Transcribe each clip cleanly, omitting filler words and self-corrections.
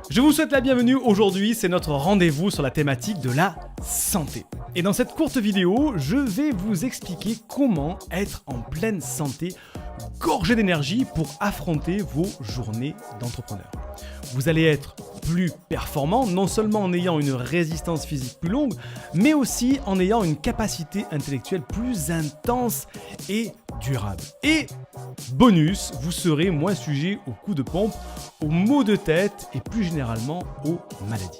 Je vous souhaite la bienvenue. Aujourd'hui, c'est notre rendez-vous sur la thématique de la santé. Et dans cette courte vidéo, je vais vous expliquer comment être en pleine santé, gorgé d'énergie pour affronter vos journées d'entrepreneur. Vous allez être plus performant, non seulement en ayant une résistance physique plus longue, mais aussi en ayant une capacité intellectuelle plus intense et durable. Et bonus, vous serez moins sujet aux coups de pompe, aux maux de tête et plus généralement aux maladies.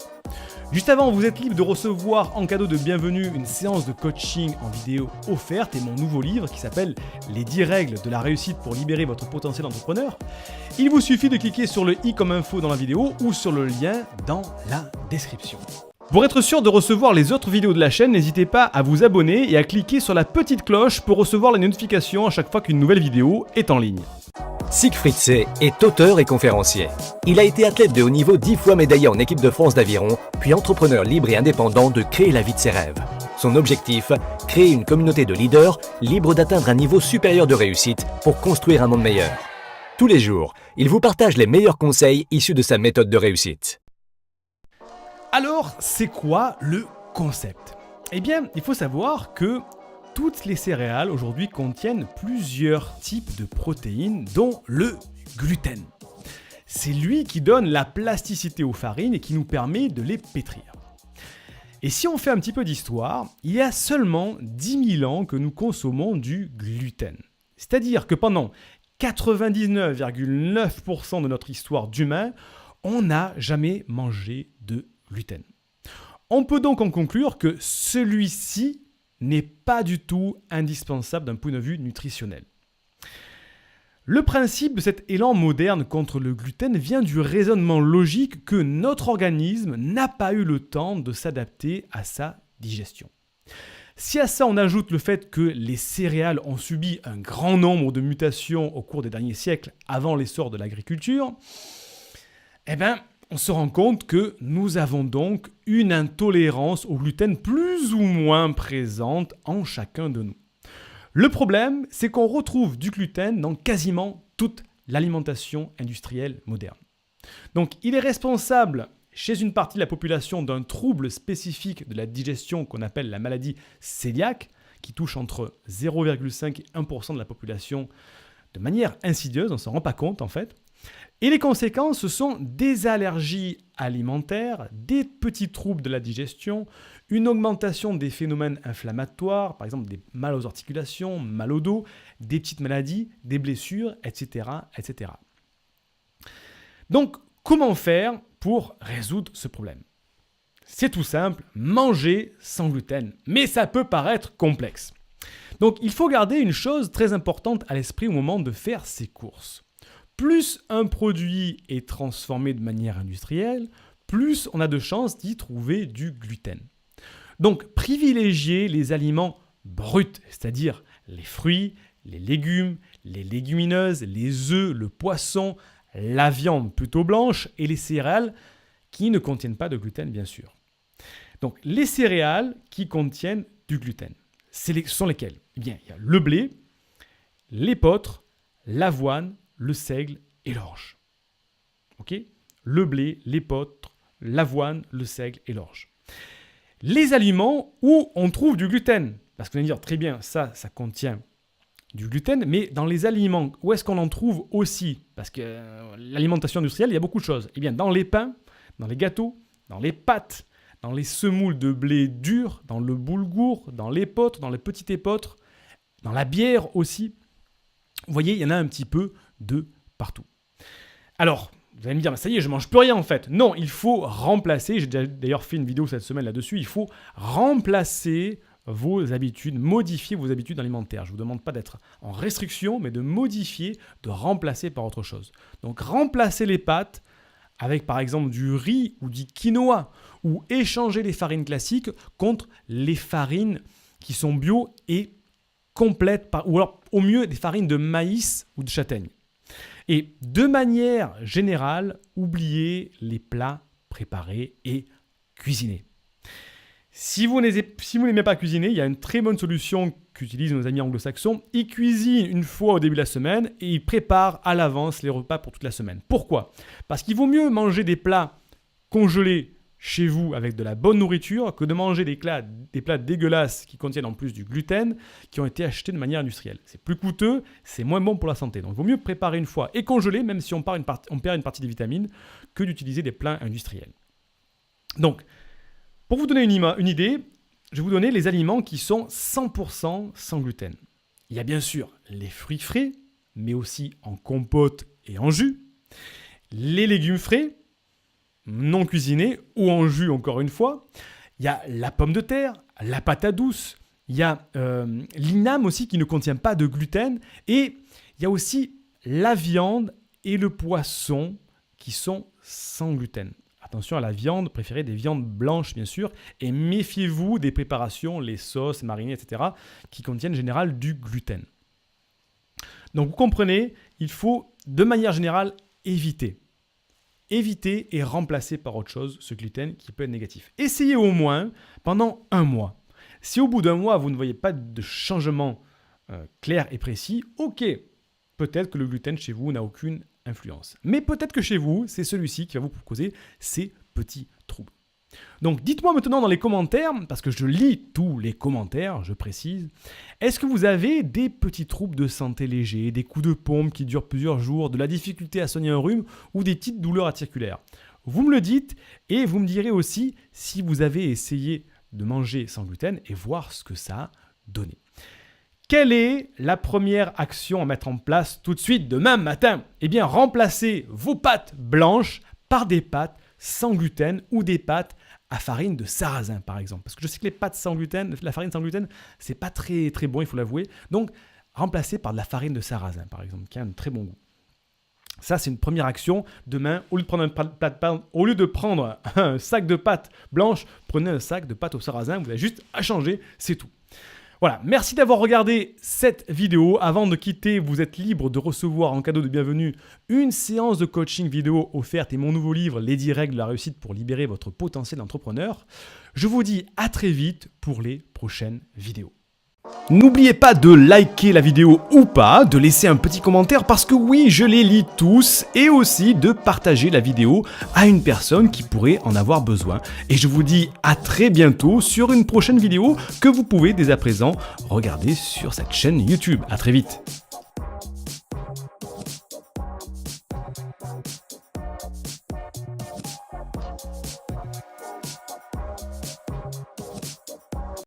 Juste avant, vous êtes libre de recevoir en cadeau de bienvenue une séance de coaching en vidéo offerte et mon nouveau livre qui s'appelle « Les 10 règles de la réussite pour libérer votre potentiel d'entrepreneur ». Il vous suffit de cliquer sur le i comme info dans la vidéo ou sur le lien dans la description. Pour être sûr de recevoir les autres vidéos de la chaîne, n'hésitez pas à vous abonner et à cliquer sur la petite cloche pour recevoir les notifications à chaque fois qu'une nouvelle vidéo est en ligne. Siegfried Sey est auteur et conférencier. Il a été athlète de haut niveau 10 fois médaillé en équipe de France d'aviron, puis entrepreneur libre et indépendant de créer la vie de ses rêves. Son objectif, créer une communauté de leaders libres d'atteindre un niveau supérieur de réussite pour construire un monde meilleur. Tous les jours, il vous partage les meilleurs conseils issus de sa méthode de réussite. Alors, c'est quoi le concept ? Eh bien, il faut savoir que toutes les céréales aujourd'hui contiennent plusieurs types de protéines, dont le gluten. C'est lui qui donne la plasticité aux farines et qui nous permet de les pétrir. Et si on fait un petit peu d'histoire, il y a seulement 10 000 ans que nous consommons du gluten. C'est-à-dire que pendant 99,9% de notre histoire d'humain, on n'a jamais mangé de gluten. On peut donc en conclure que celui-ci n'est pas du tout indispensable d'un point de vue nutritionnel. Le principe de cet élan moderne contre le gluten vient du raisonnement logique que notre organisme n'a pas eu le temps de s'adapter à sa digestion. Si à ça on ajoute le fait que les céréales ont subi un grand nombre de mutations au cours des derniers siècles avant l'essor de l'agriculture, on se rend compte que nous avons donc une intolérance au gluten plus ou moins présente en chacun de nous. Le problème, c'est qu'on retrouve du gluten dans quasiment toute l'alimentation industrielle moderne. Donc, il est responsable chez une partie de la population d'un trouble spécifique de la digestion qu'on appelle la maladie cœliaque, qui touche entre 0,5 et 1% de la population de manière insidieuse, on ne s'en rend pas compte en fait. Et les conséquences, ce sont des allergies alimentaires, des petits troubles de la digestion, une augmentation des phénomènes inflammatoires, par exemple des mal aux articulations, mal au dos, des petites maladies, des blessures, etc., etc. Donc, comment faire pour résoudre ce problème ? C'est tout simple, manger sans gluten. Mais ça peut paraître complexe. Donc, il faut garder une chose très importante à l'esprit au moment de faire ses courses. Plus un produit est transformé de manière industrielle, plus on a de chances d'y trouver du gluten. Donc, privilégiez les aliments bruts, c'est-à-dire les fruits, les légumes, les légumineuses, les œufs, le poisson, la viande plutôt blanche et les céréales qui ne contiennent pas de gluten, bien sûr. Donc, les céréales qui contiennent du gluten, ce sont lesquelles ? Eh bien, il y a le blé, l'épeautre, l'avoine, le seigle et l'orge. Ok ? Le blé, l'épeautre, l'avoine, le seigle et l'orge. Les aliments où on trouve du gluten, parce qu'on va dire très bien, ça contient du gluten, mais dans les aliments, où est-ce qu'on en trouve aussi ? Parce que l'alimentation industrielle, il y a beaucoup de choses. Eh bien, dans les pains, dans les gâteaux, dans les pâtes, dans les semoules de blé dur, dans le boulgour, dans l'épeautre, dans les petites épeautres, dans la bière aussi. Vous voyez, il y en a un petit peu de partout. Alors, vous allez me dire, mais ça y est, je ne mange plus rien en fait. Non, il faut remplacer, j'ai d'ailleurs fait une vidéo cette semaine là-dessus, il faut remplacer vos habitudes, modifier vos habitudes alimentaires. Je ne vous demande pas d'être en restriction, mais de modifier, de remplacer par autre chose. Donc, remplacer les pâtes avec par exemple du riz ou du quinoa, ou échanger les farines classiques contre les farines qui sont bio et complètes, ou alors au mieux des farines de maïs ou de châtaigne. Et de manière générale, oubliez les plats préparés et cuisinés. Si vous n'aimez pas cuisiner, il y a une très bonne solution qu'utilisent nos amis anglo-saxons. Ils cuisinent une fois au début de la semaine et ils préparent à l'avance les repas pour toute la semaine. Pourquoi ? Parce qu'il vaut mieux manger des plats congeler chez vous avec de la bonne nourriture que de manger des plats dégueulasses qui contiennent en plus du gluten, qui ont été achetés de manière industrielle. C'est plus coûteux, c'est moins bon pour la santé. Donc il vaut mieux préparer une fois et congeler, même si on perd une partie des vitamines, que d'utiliser des plats industriels. Donc, pour vous donner une idée, je vais vous donner les aliments qui sont 100% sans gluten. Il y a bien sûr les fruits frais, mais aussi en compote et en jus. Les légumes frais, non cuisinés ou en jus encore une fois. Il y a la pomme de terre, la patate douce. Il y a l'inam aussi qui ne contient pas de gluten. Et il y a aussi la viande et le poisson qui sont sans gluten. Attention à la viande, préférez des viandes blanches bien sûr. Et méfiez-vous des préparations, les sauces, marinées, etc. qui contiennent en général du gluten. Donc vous comprenez, il faut de manière générale éviter et remplacer par autre chose ce gluten qui peut être négatif. Essayez au moins pendant 1 mois. Si au bout d'1 mois, vous ne voyez pas de changement clair et précis, ok, peut-être que le gluten chez vous n'a aucune influence. Mais peut-être que chez vous, c'est celui-ci qui va vous causer ces petits troubles. Donc dites-moi maintenant dans les commentaires, parce que je lis tous les commentaires, je précise, est-ce que vous avez des petits troubles de santé légers, des coups de pompe qui durent plusieurs jours, de la difficulté à soigner un rhume ou des petites douleurs articulaires? Vous me le dites et vous me direz aussi si vous avez essayé de manger sans gluten et voir ce que ça a donné. Quelle est la première action à mettre en place tout de suite demain matin? Eh bien, remplacez vos pâtes blanches par des pâtes sans gluten ou des pâtes à farine de sarrasin par exemple. Parce que je sais que les pâtes sans gluten, la farine sans gluten, c'est pas très très bon, il faut l'avouer. Donc, remplacez par de la farine de sarrasin par exemple, qui a un très bon goût. Ça, c'est une première action. Demain, au lieu de prendre un sac de pâtes blanches, prenez un sac de pâtes au sarrasin. Vous avez juste à changer, c'est tout. Voilà, merci d'avoir regardé cette vidéo. Avant de quitter, vous êtes libre de recevoir en cadeau de bienvenue une séance de coaching vidéo offerte et mon nouveau livre, Les 10 règles de la réussite pour libérer votre potentiel d'entrepreneur. Je vous dis à très vite pour les prochaines vidéos. N'oubliez pas de liker la vidéo ou pas, de laisser un petit commentaire parce que oui, je les lis tous et aussi de partager la vidéo à une personne qui pourrait en avoir besoin. Et je vous dis à très bientôt sur une prochaine vidéo que vous pouvez dès à présent regarder sur cette chaîne YouTube. À très vite.